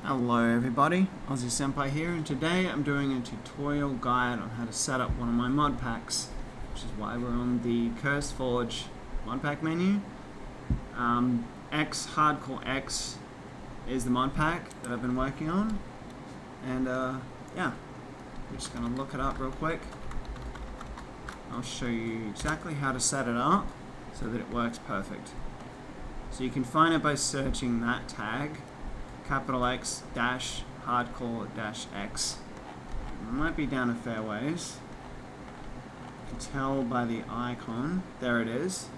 Hello everybody, Aussie Senpai here, and today I'm doing a tutorial guide on how to set up one of my mod packs, which is why we're on the Cursed Forge mod pack menu. Hardcore X is the mod pack that I've been working on, and yeah, we're just going to look it up real quick. I'll show you exactly how to set it up so that it works perfect. So you can find it by searching that tag, capital X dash hardcore dash X. It might be down a fair ways. You can tell by the icon. There it is.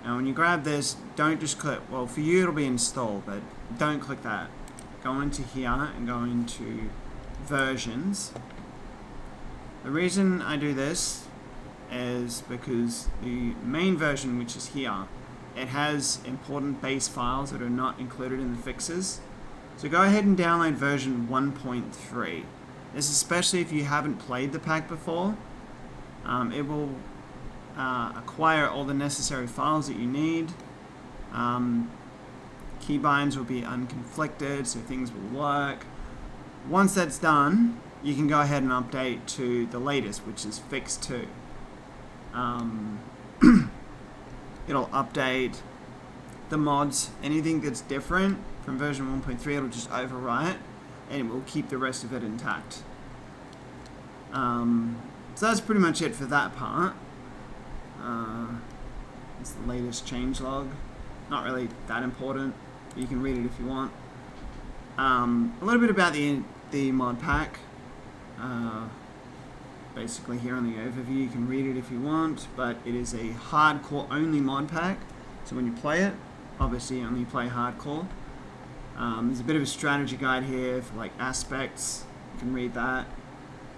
Now when you grab this, don't just click, well for you it'll be installed, but don't click that. Go into here and go into versions. The reason I do this is because the main version, which is here, it has important base files that are not included in the fixes. So go ahead and download version 1.3. This is especially if you haven't played the pack before. It will acquire all the necessary files that you need. Keybinds will be unconflicted, so things will work. Once that's done, you can go ahead and update to the latest, which is fix 2. It'll update the mods, anything that's different from version 1.3, it'll just overwrite and it will keep the rest of it intact. So that's pretty much it for that part. It's the latest changelog. Not really that important, but you can read it if you want. A little bit about the mod pack. Basically here on the overview, you can read it if you want, but it is a hardcore only mod pack. So when you play it, obviously you only play hardcore. There's a bit of a strategy guide here for like aspects, you can read that.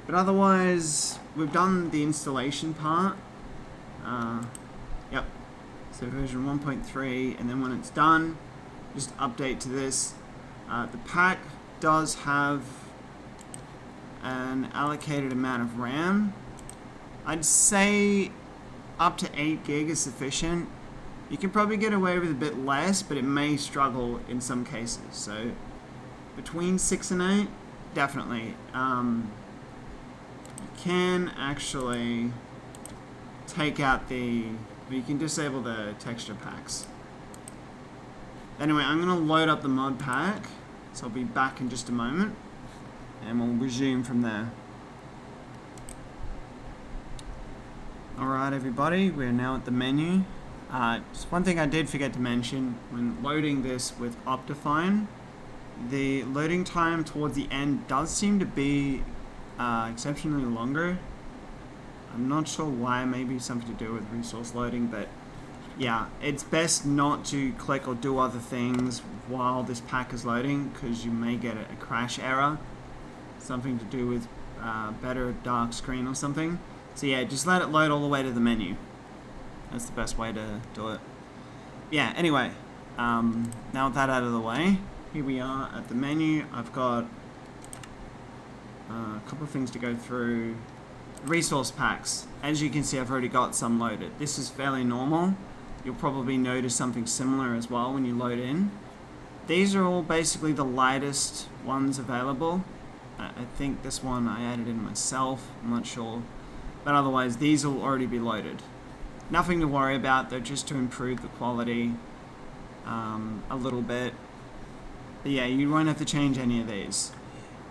But otherwise, we've done the installation part. Yep, so version 1.3, and then when it's done, just update to this. The pack does have an allocated amount of RAM. I'd say up to 8 gig is sufficient. You can probably get away with a bit less, but it may struggle in some cases. So between 6 and 8, definitely. You can actually take out you can disable the texture packs. Anyway, I'm going to load up the mod pack, so I'll be back in just a moment, and we'll resume from there. Alright everybody, we're now at the menu. Just one thing I did forget to mention, when loading this with Optifine, the loading time towards the end does seem to be exceptionally longer. I'm not sure why, maybe something to do with resource loading, but yeah, it's best not to click or do other things while this pack is loading, because you may get a crash error, something to do with better dark screen or something. So yeah, just let it load all the way to the menu. That's the best way to do it. Yeah, anyway, now with that out of the way, here we are at the menu. I've got a couple of things to go through. Resource packs. As you can see, I've already got some loaded. This is fairly normal. You'll probably notice something similar as well when you load in. These are all basically the lightest ones available. I think this one I added in myself, I'm not sure. But otherwise, these will already be loaded. Nothing to worry about, though, just to improve the quality a little bit. But yeah, you won't have to change any of these.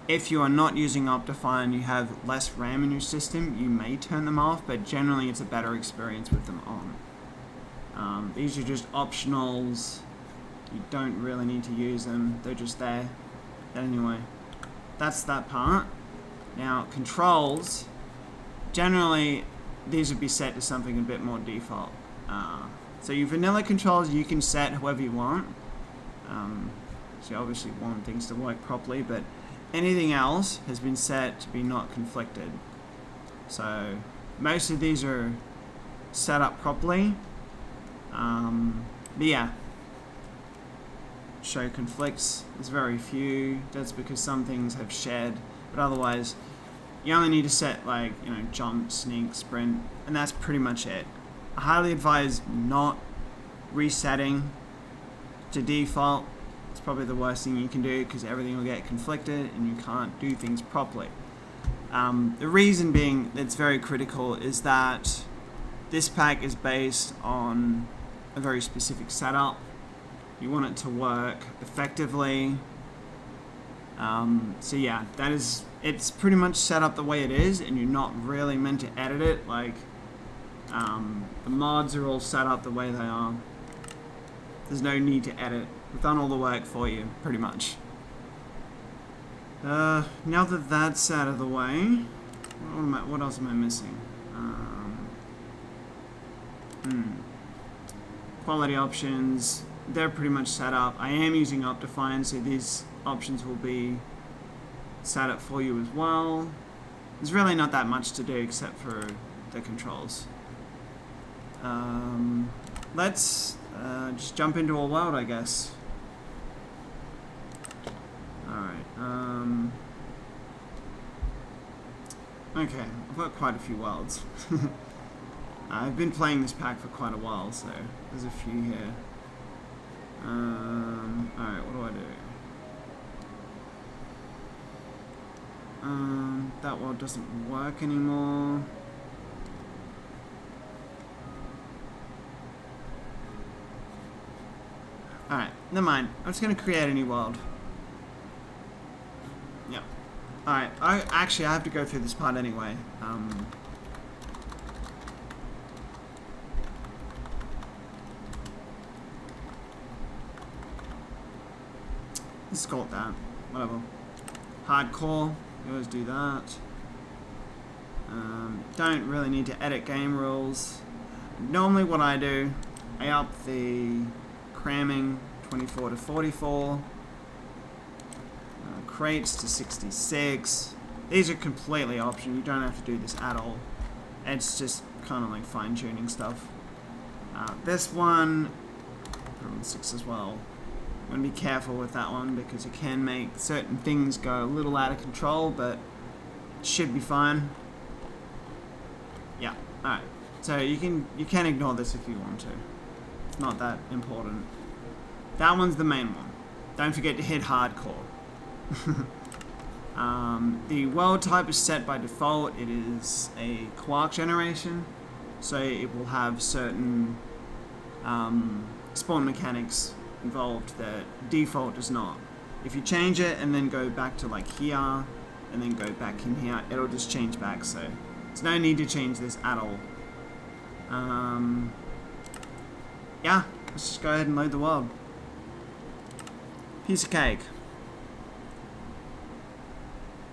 If you are not using Optifine, you have less RAM in your system, you may turn them off, but generally it's a better experience with them on. These are just optionals. You don't really need to use them, they're just there. But anyway, that's that part. Now, controls, generally these would be set to something a bit more default. So your vanilla controls you can set however you want. So you obviously want things to work properly, but anything else has been set to be not conflicted. So most of these are set up properly. But yeah, show conflicts, there's very few. That's because some things have shed, but otherwise you only need to set like, jump, sneak, sprint, and that's pretty much it. I highly advise not resetting to default. It's probably the worst thing you can do because everything will get conflicted and you can't do things properly. The reason being that's very critical is that this pack is based on a very specific setup. You want it to work effectively. So yeah, it's pretty much set up the way it is, and you're not really meant to edit it. Like, the mods are all set up the way they are. There's no need to edit. We've done all the work for you, pretty much. Now that that's out of the way, what else am I missing? Quality options, they're pretty much set up. I am using Optifine, so these options will be set up for you as well. There's really not that much to do except for the controls. Let's just jump into a world, I guess. Alright, okay, I've got quite a few worlds. I've been playing this pack for quite a while, so there's a few here. Alright, what do I do? That world doesn't work anymore. Alright, never mind. I'm just going to create a new world. Yep. Alright, I have to go through this part anyway. Let's call it that. Whatever. Hardcore. You always do that. Don't really need to edit game rules. Normally what I do, I up the cramming 24 to 44. Crates to 66. These are completely optional. You don't have to do this at all. It's just kind of like fine-tuning stuff. This one, put on 6 as well. I'm going to be careful with that one because it can make certain things go a little out of control, but it should be fine. Yeah, alright. So you can ignore this if you want to. It's not that important. That one's the main one. Don't forget to hit hardcore. The world type is set by default. It is a quark generation, so it will have certain spawn mechanics involved that default does not. If you change it and then go back to like here and then go back in here, it'll just change back, so there's no need to change this at all. Yeah, let's just go ahead and load the world. Piece of cake.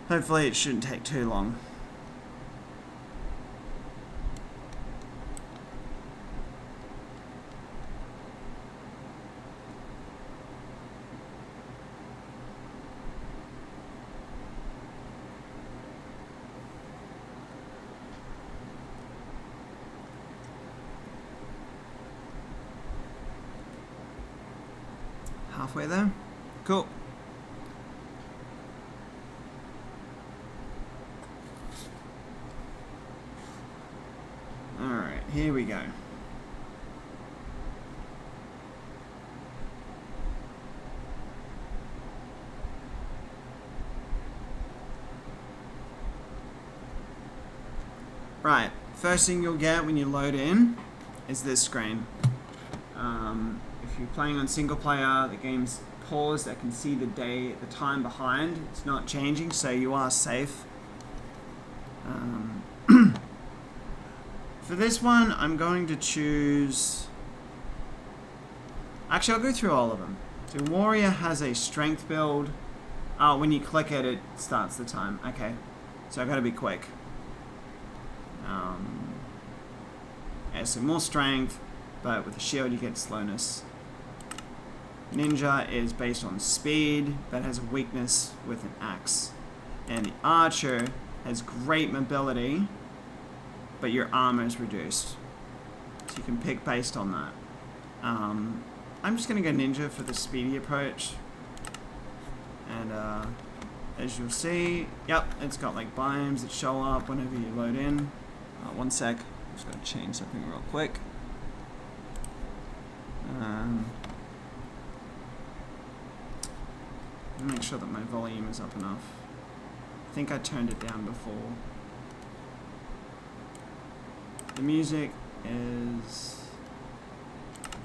Hopefully it shouldn't take too long. Halfway there. Cool. Alright, here we go. Right, first thing you'll get when you load in is this screen. If you're playing on single player, the game's paused. I can see the time behind. It's not changing, so you are safe. For this one, I'm going to choose... Actually, I'll go through all of them. So Warrior has a strength build. Oh, when you click it, it starts the time. Okay, so I've got to be quick. Yeah, so more strength, but with a shield you get slowness. Ninja is based on speed, but has a weakness with an axe. And the Archer has great mobility, but your armor is reduced. So you can pick based on that. I'm just going to go Ninja for the speedy approach. And as you'll see, yep, it's got like biomes that show up whenever you load in. One sec, I'm just going to change something real quick. make sure that my volume is up enough. I think I turned it down before. The music is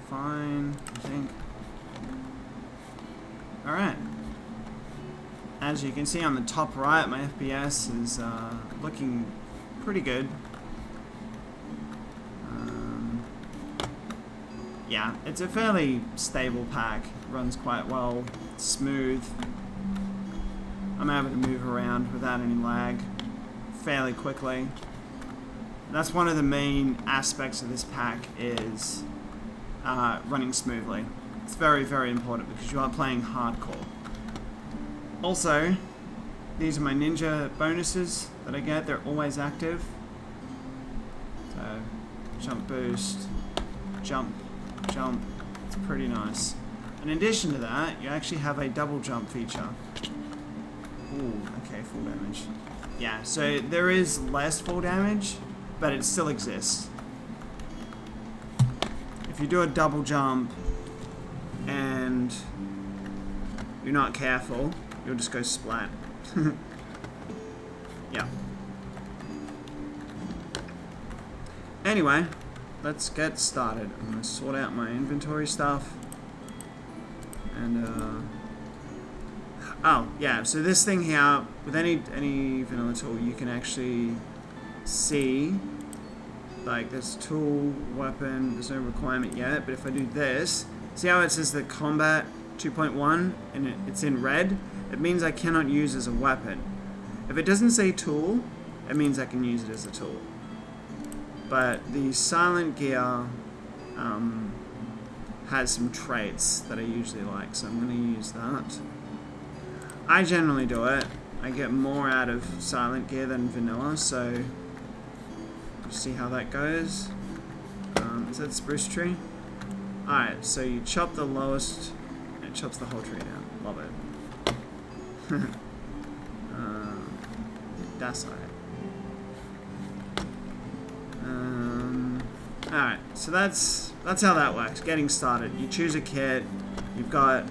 fine, I think. Alright. As you can see on the top right, my FPS is looking pretty good. Yeah, it's a fairly stable pack. Runs quite well, smooth. I'm able to move around without any lag fairly quickly. That's one of the main aspects of this pack is running smoothly. It's very, very important because you are playing hardcore. Also, these are my ninja bonuses that I get. They're always active. So, jump boost, jump, jump. It's pretty nice. In addition to that, you actually have a double jump feature. Ooh, okay, full damage. Yeah, so there is less full damage, but it still exists. If you do a double jump and you're not careful, you'll just go splat. Yeah. Anyway, let's get started. I'm gonna sort out my inventory stuff. And oh yeah, so this thing here, with any vanilla tool, you can actually see, like, there's tool, weapon, there's no requirement yet, but if I do this, see how it says the combat 2.1 and it's in red? It means I cannot use as a weapon. If it doesn't say tool, it means I can use it as a tool. But the silent gear has some traits that I usually like, so I'm going to use that. I generally do it. I get more out of silent gear than vanilla, so we'll see how that goes. Is that spruce tree? Alright, so you chop the lowest, it chops the whole tree down. Love it. That's alright. Alright, so that's how that works. Getting started. You choose a kit. You've got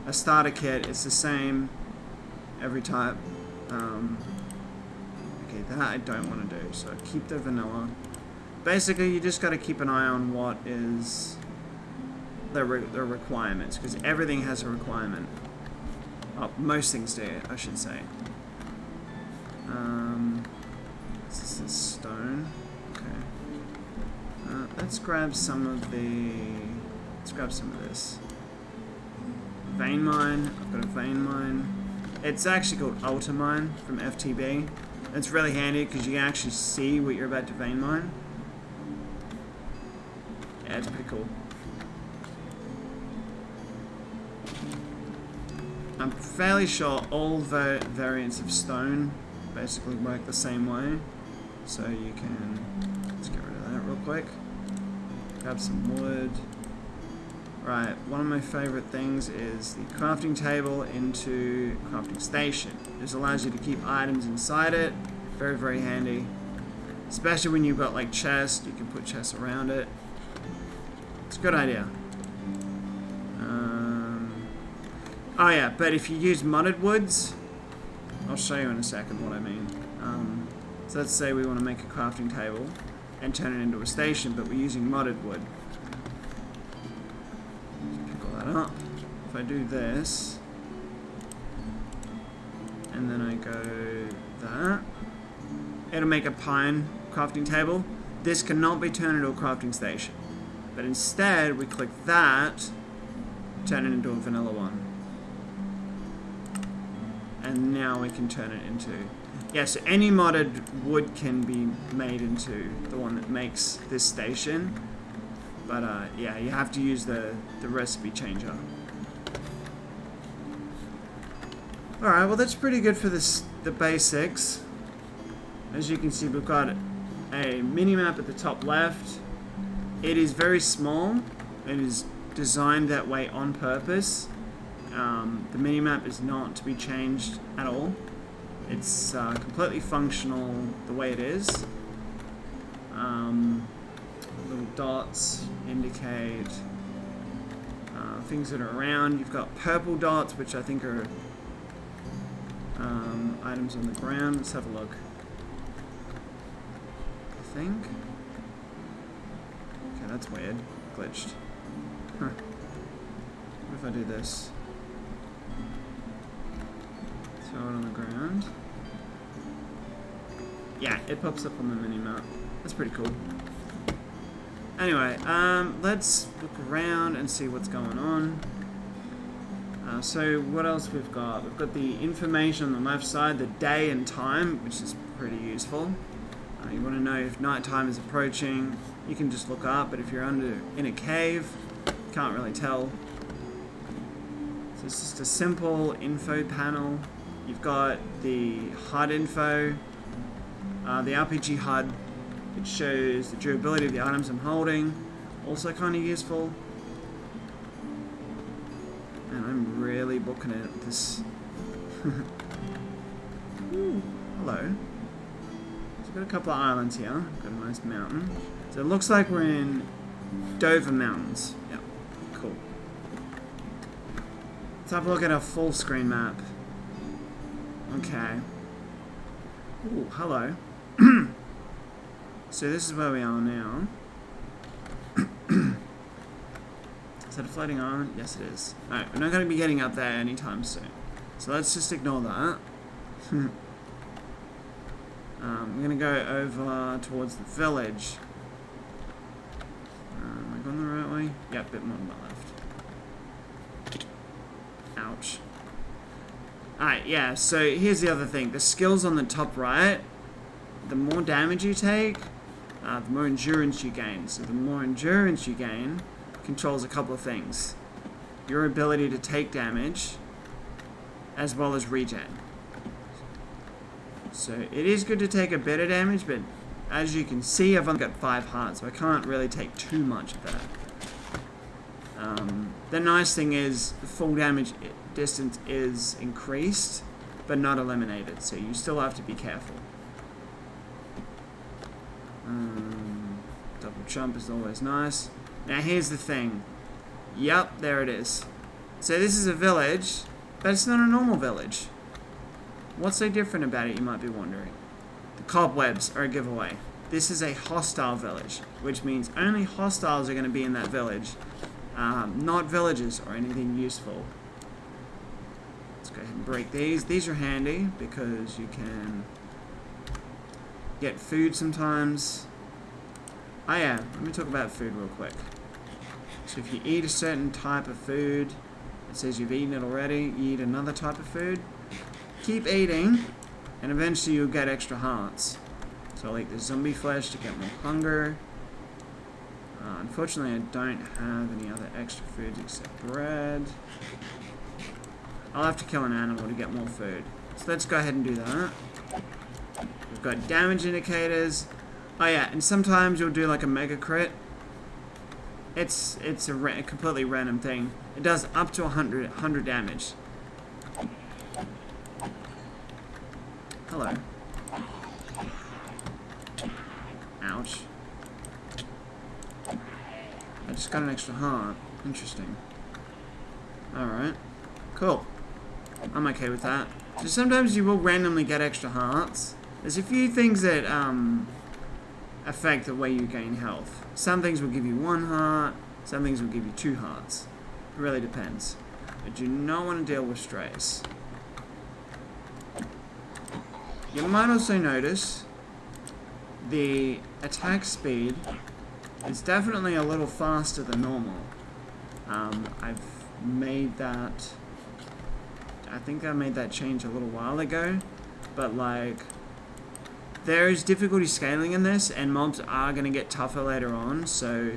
a starter kit. It's the same every type. Okay, that I don't want to do. So keep the vanilla. Basically, you just got to keep an eye on what is the requirements, because everything has a requirement. Oh, most things do, I should say. This is stone. Okay. Let's grab some of this. Vein mine. I've got a vein mine. It's actually called Alta Mine from FTB. It's really handy because you can actually see what you're about to vein mine. Yeah, it's pretty cool. I'm fairly sure all variants of stone basically work the same way. So you can, let's get rid of that real quick. Grab some wood. Right, one of my favorite things is the crafting table into crafting station. This allows you to keep items inside it. Very, very handy. Especially when you've got like chests, you can put chests around it. It's a good idea. Oh yeah, but if you use modded woods, I'll show you in a second what I mean. So let's say we want to make a crafting table and turn it into a station, but we're using modded wood. Just pick all that up. If I do this, and then I go that, it'll make a pine crafting table. This cannot be turned into a crafting station, but instead we click that, turn it into a vanilla one. And now we can turn it into... Yeah, so any modded wood can be made into the one that makes this station. But yeah, you have to use the recipe changer. Alright, well that's pretty good for the basics. As you can see, we've got a mini-map at the top left. It is very small. It is designed that way on purpose. The minimap is not to be changed at all. It's completely functional the way it is. Little dots indicate things that are around. You've got purple dots, which I think are Items on the ground. Let's have a look. I think. Okay, that's weird. Glitched. Huh. What if I do this? Throw it on the ground. Yeah, it pops up on the mini-map. That's pretty cool. Anyway, let's look around and see what's going on. So what else we've got? We've got the information on the left side, the day and time, which is pretty useful. You want to know if nighttime is approaching, you can just look up, but if you're in a cave, you can't really tell. So it's just a simple info panel. You've got the HUD info, the RPG HUD, which shows the durability of the items I'm holding, also kind of useful. And I'm really booking it with this. Ooh, hello. So we've got a couple of islands here. We've got a nice mountain. So it looks like we're in Dover Mountains. Yep, cool. Let's have a look at our full screen map. Okay. Ooh, hello. So this is where we are now. Is that a floating island? Yes, it is. Alright, we're not going to be getting up there anytime soon. So let's just ignore that. We're going to go over towards the village. Am I going the right way? Yeah, a bit more to my left. Ouch. Alright, yeah, so here's the other thing. The skills on the top right, the more damage you take, the more endurance you gain. So the more endurance you gain controls a couple of things. Your ability to take damage, as well as regen. So it is good to take a bit of damage, but as you can see, I've only got 5 hearts, so I can't really take too much of that. The nice thing is, the full damage distance is increased, but not eliminated, so you still have to be careful. Double jump is always nice. Now here's the thing. Yep, there it is. So this is a village, but it's not a normal village. What's so different about it, you might be wondering? The cobwebs are a giveaway. This is a hostile village, which means only hostiles are going to be in that village, not villagers or anything useful. Let's go ahead and break these. These are handy because you can get food sometimes. Oh yeah, let me talk about food real quick. So if you eat a certain type of food, it says you've eaten it already, you eat another type of food, keep eating, and eventually you'll get extra hearts. So I'll eat the zombie flesh to get more hunger. Unfortunately, I don't have any other extra foods except bread. I'll have to kill an animal to get more food. So let's go ahead and do that. We've got damage indicators. Oh yeah, and sometimes you'll do like a mega crit. It's a completely random thing. It does up to 100 damage. Hello. Ouch. I just got an extra heart. Interesting. Alright. Cool. I'm okay with that. So sometimes you will randomly get extra hearts. There's a few things that affect the way you gain health. Some things will give you 1 heart, some things will give you 2 hearts. It really depends. But you do not want to deal with strays. You might also notice the attack speed is definitely a little faster than normal. I've made that, I think I made that change a little while ago, but like, there is difficulty scaling in this, and mobs are going to get tougher later on, so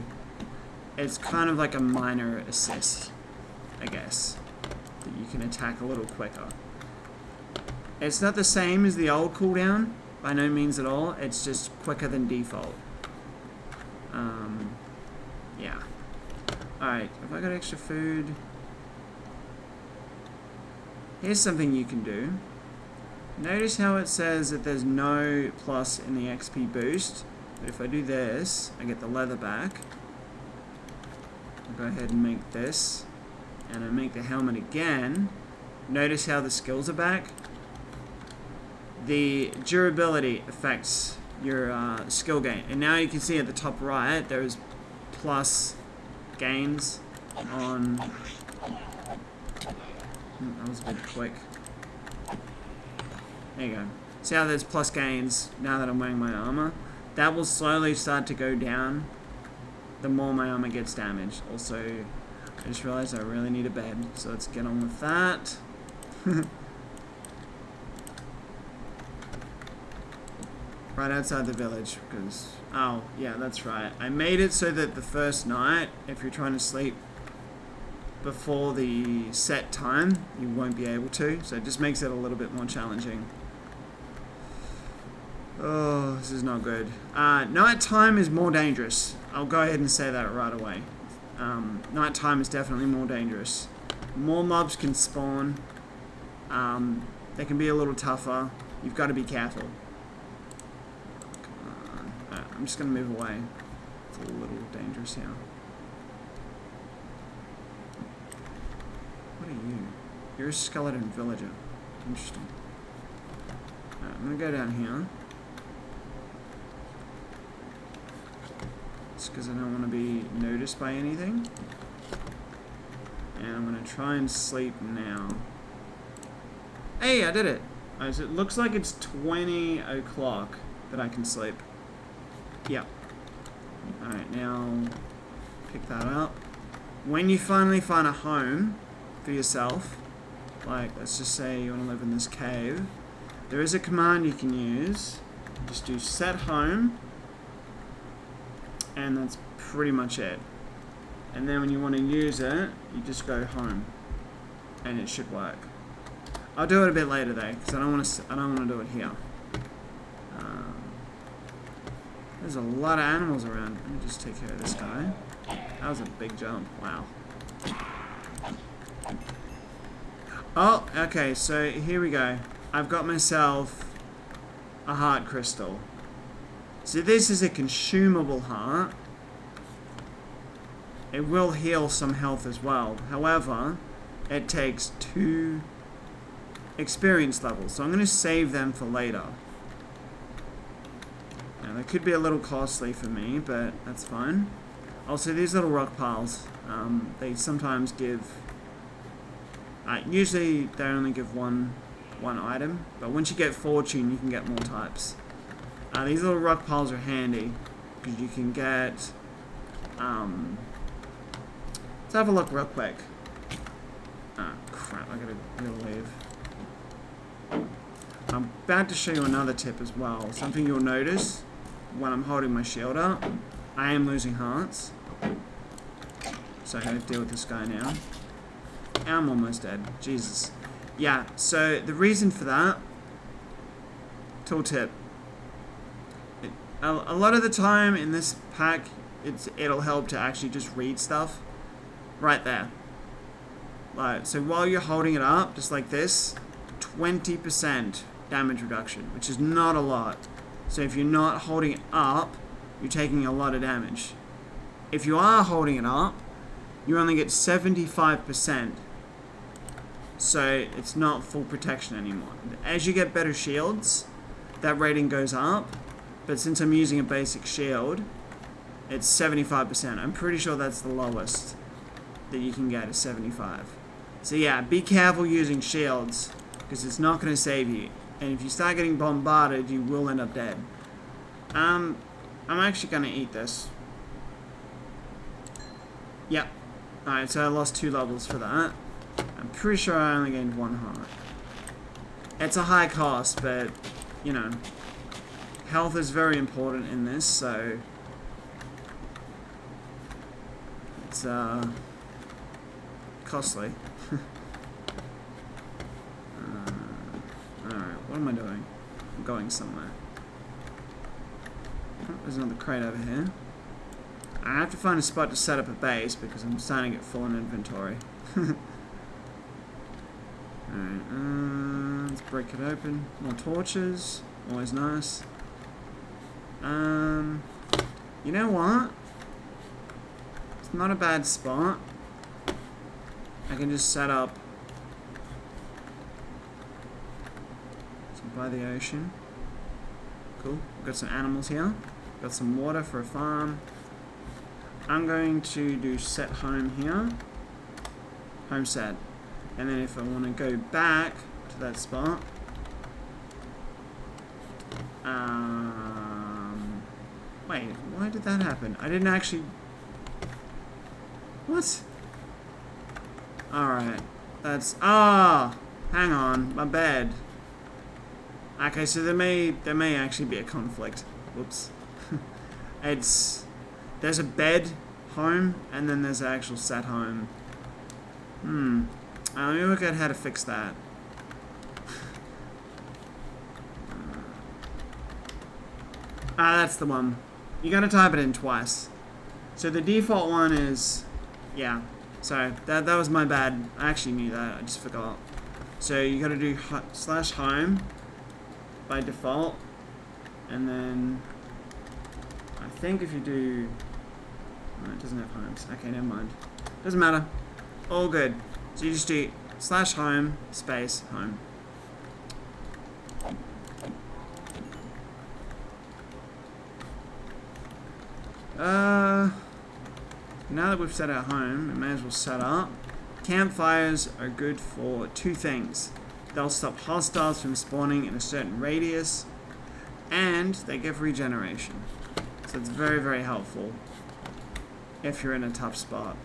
it's kind of like a minor assist, I guess, that you can attack a little quicker. It's not the same as the old cooldown, by no means at all, it's just quicker than default. Yeah. Alright, have I got extra food? Here's something you can do. Notice how it says that there's no plus in the XP boost, but if I do this, I get the leather back. I'll go ahead and make this, and I make the helmet again. Notice how the skills are back. the durability affects your skill gain. And now you can see at the top right, there's plus gains on... that was a bit quick. There you go. See how there's plus gains now that I'm wearing my armor? That will slowly start to go down the more my armor gets damaged. Also, I just realized I really need a bed, so let's get on with that. Right outside the village, because... oh, yeah, that's right. I made it so that the first night, if you're trying to sleep before the set time, you won't be able to. So it just makes it a little bit more challenging. Oh, this is not good. Nighttime is more dangerous. I'll go ahead and say that right away. Nighttime is definitely more dangerous. More mobs can spawn. They can be a little tougher. You've got to be careful. I'm just going to move away. It's a little dangerous here. What are you? You're a skeleton villager. Interesting. I'm going to go down here. Just because I don't want to be noticed by anything. And I'm going to try and sleep now. Hey, I did it! So it looks like it's 20 o'clock that I can sleep. Yep. Alright, now pick that up. When you finally find a home for yourself, like let's just say you want to live in this cave, there is a command you can use. Just do set home, and that's pretty much it. And then when you want to use it, you just go home, and it should work. I'll do it a bit later though, because I don't want to do it here. There's a lot of animals around. Let me just take care of this guy. That was a big jump. Wow. Oh, okay, so here we go. I've got myself a heart crystal. So this is a consumable heart. It will heal some health as well. However, it takes 2 experience levels. So I'm going to save them for later. Now, they could be a little costly for me, but that's fine. Also, these little rock piles, they sometimes give... usually they only give one item, but once you get fortune, you can get more types. These little rock piles are handy, because you can get... let's have a look real quick. Ah, crap, I gotta leave. I'm about to show you another tip as well. Something you'll notice when I'm holding my shield up, I am losing hearts. So I gotta deal with this guy now. I'm almost dead. Jesus. Yeah, so the reason for that, tooltip. A lot of the time in this pack, it'll help to actually just read stuff right there. Like, so while you're holding it up, just like this, 20% damage reduction, which is not a lot. So if you're not holding it up, you're taking a lot of damage. If you are holding it up, you only get 75%. So it's not full protection anymore. As you get better shields, that rating goes up. But since I'm using a basic shield, it's 75%. I'm pretty sure that's the lowest that you can get is 75. So yeah, be careful using shields, because it's not going to save you. And if you start getting bombarded, you will end up dead. I'm actually going to eat this. Yep. Alright, so I lost 2 levels for that. I'm pretty sure I only gained 1 heart. It's a high cost, but, you know, health is very important in this, so it's costly. Alright, what am I doing? I'm going somewhere. Oh, there's another crate over here. I have to find a spot to set up a base because I'm starting to get full in inventory. Alright, let's break it open. More torches. Always nice. You know what? It's not a bad spot. I can just set up some by the ocean. Cool. We've got some animals here. Got some water for a farm. I'm going to do set home here. Home set. And then if I want to go back to that spot, wait, why did that happen? I didn't actually... What? Alright. That's... hang on. My bad. Okay, so there may actually be a conflict. Whoops. There's a bed home, and then there's an actual set home. Let me work out how to fix that. That's the one. You gotta type it in twice. So the default one is... Yeah. Sorry, that was my bad. I actually knew that. I just forgot. So you gotta do /home by default. And then... I think if you do... No, it doesn't have homes. Okay, never mind. Doesn't matter. All good. So you just do /home space home. Now that we've set our home, we may as well set up. Campfires are good for two things. They'll stop hostiles from spawning in a certain radius, and they give regeneration. So it's very, very helpful if you're in a tough spot.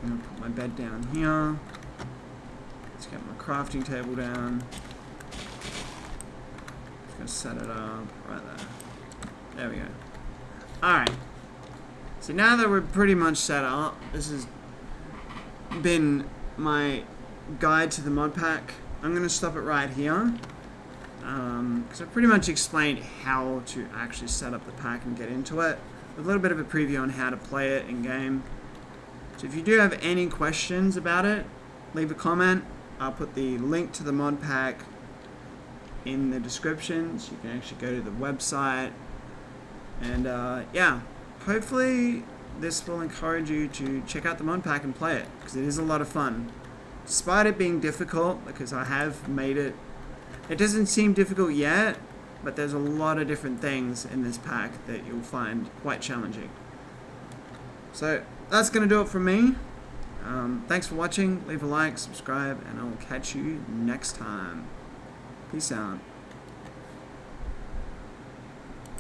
I'm going to put my bed down here. Let's get my crafting table down. Just going to set it up right there. There we go. Alright. So now that we're pretty much set up, this has been my guide to the mod pack. I'm going to stop it right here. Because I pretty much explained how to actually set up the pack and get into it. With a little bit of a preview on how to play it in game. So if you do have any questions about it, leave a comment. I'll put the link to the mod pack in the description, so you can actually go to the website. And yeah, hopefully this will encourage you to check out the mod pack and play it, because it is a lot of fun. Despite it being difficult, because I have made it, it doesn't seem difficult yet, but there's a lot of different things in this pack that you'll find quite challenging. So that's going to do it from me. Thanks for watching. Leave a like, subscribe, and I will catch you next time. Peace out.